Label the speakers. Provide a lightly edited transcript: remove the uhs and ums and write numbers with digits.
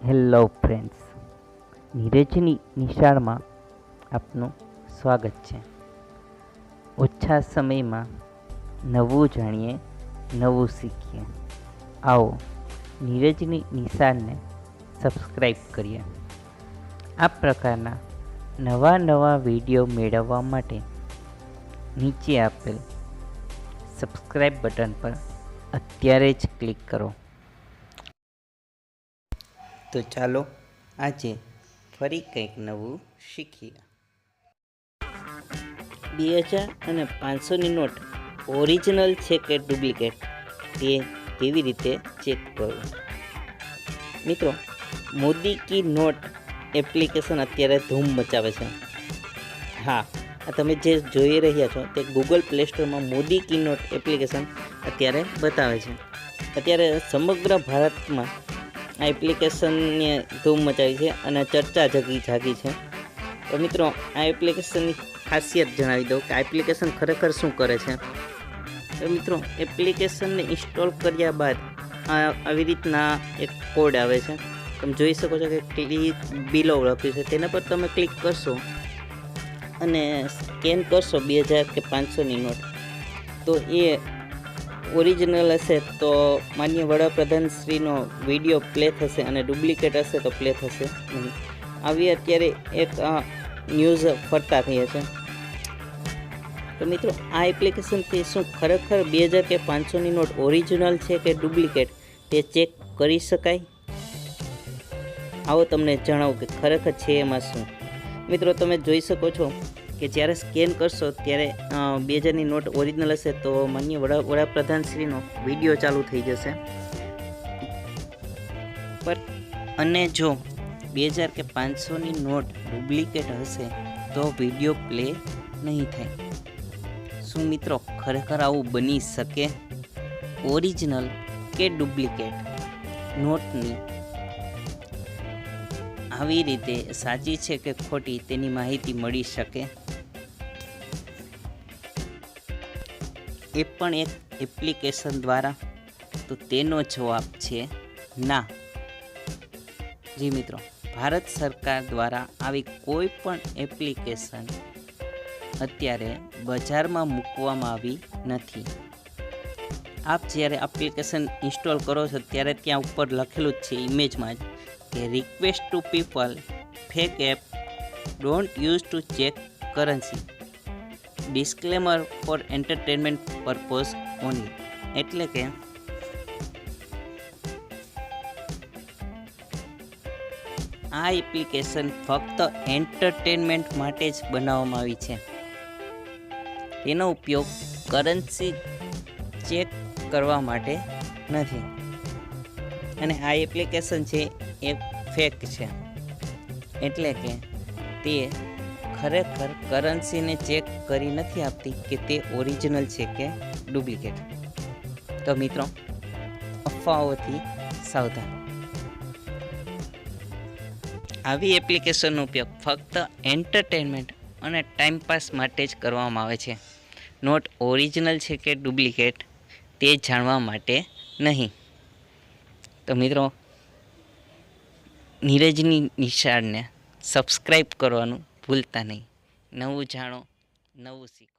Speaker 1: Hello friends, નીરજની નિશાળમાં આપનું સ્વાગત છે. ઓછા સમયમાં નવું જાણીએ, નવું શીખીએ. આવો નીરજની નિશાળને સબસ્ક્રાઈબ કરીએ. આ પ્રકારના નવા વિડીયો મેળવવા માટે નીચે આપેલ સબસ્ક્રાઈબ બટન પર અત્યારે જ ક્લિક કરો. તો ચાલો આજે ફરી કંઈક નવું શીખીએ. 2000 અને 500ની નોટ ઓરિજિનલ છે કે ડુપ્લિકેટ તે કેવી રીતે ચેક કરવું? મિત્રો, મોદી કી નોટ એપ્લિકેશન અત્યારે ધૂમ મચાવે છે. હા, આ તમે જે જોઈ રહ્યા છો તે ગૂગલ પ્લે સ્ટોરમાં મોદી કી નોટ એપ્લિકેશન અત્યારે બતાવે છે. અત્યારે સમગ્ર ભારતમાં આ એપ્લિકેશનની ધૂમ મચાવી છે અને ચર્ચા જાગી છે. તો મિત્રો, આ એપ્લિકેશનની ખાસિયત જણાવી દઉં કે આ એપ્લિકેશન ખરેખર શું કરે છે. તો મિત્રો, એપ્લિકેશનને ઇન્સ્ટોલ કર્યા બાદ આવી રીતના એક કોડ આવે છે. તમે જોઈ શકો છો કે ક્લિક બિલો લખ્યું છે, તેના પર તમે ક્લિક કરશો અને સ્કેન કરશો 2000 કે 500ની નોટ, તો એ ઓરિજિનલ હશે તો માન્ય વડાપ્રધાનશ્રીનો વિડીયો પ્લે થશે અને ડુપ્લિકેટ હશે તો પ્લે થશે નહીં. આવી અત્યારે એક ન્યૂઝ ફરતા થઈ છે. તો મિત્રો, આ એપ્લિકેશનથી શું ખરેખર 2000 કે 500ની નોટ ઓરિજિનલ છે કે ડુપ્લિકેટ તે ચેક કરી શકાય? આવો તમને જણાવું કે ખરેખર છે એમાં શું. મિત્રો, તમે જોઈ શકો છો કે જ્યારે સ્કેન કરશો ત્યારે 2000ની નોટ ઓરિજિનલ હશે તો માન્ય વડાપ્રધાનશ્રીનો વિડીયો ચાલુ થઈ જશે. અને જો 2000 કે 500ની નોટ ડુપ્લિકેટ હશે તો વિડીયો પ્લે નહીં થાય. શું મિત્રો ખરેખર આવું બની શકે? ઓરિજિનલ કે ડુપ્લિકેટ નોટની આવી રીતે સાચી છે કે ખોટી તેની માહિતી મળી શકે? એ પણ એક એપ્લિકેશન દ્વારા? તો તેનો જવાબ છે ના. જી મિત્રો, ભારત સરકાર દ્વારા આવી કોઈ પણ એપ્લિકેશન અત્યારે બજારમાં મૂકવામાં આવી નથી. આપ જ્યારે એપ્લિકેશન ઇન્સ્ટોલ કરો છો ત્યારે ત્યાં ઉપર લખેલું જ છે ઇમેજમાં જ કે request to people, fake app, don't use to check currency, disclaimer for entertainment purpose only. એટલે કે આ એપ્લિકેશન ફક્ત એન્ટરટેનમેન્ટ માટે જ બનાવવામાં આવી છે. તેનો ઉપયોગ કરન્સી ચેક કરવા માટે નથી. અને આ એપ્લિકેશન છે એ ફેક છે. એટલે કે તે ખરેખર કરન્સીને ચેક કરી નથી આપતી કે તે ઓરિજિનલ છે કે ડુપ્લિકેટ. તો મિત્રો, અફવાઓથી સાવધાન. આવી એપ્લિકેશનનો ઉપયોગ ફક્ત એન્ટરટેનમેન્ટ અને ટાઈમપાસ માટે જ કરવામાં આવે છે. નોટ ઓરિજિનલ છે કે ડુપ્લિકેટ તે જાણવા માટે નહીં. તો મિત્રો, નીરજની નિશાળને સબસ્ક્રાઈબ કરવાનું ભૂલતા નહીં. નવું જાણો, નવું શીખો.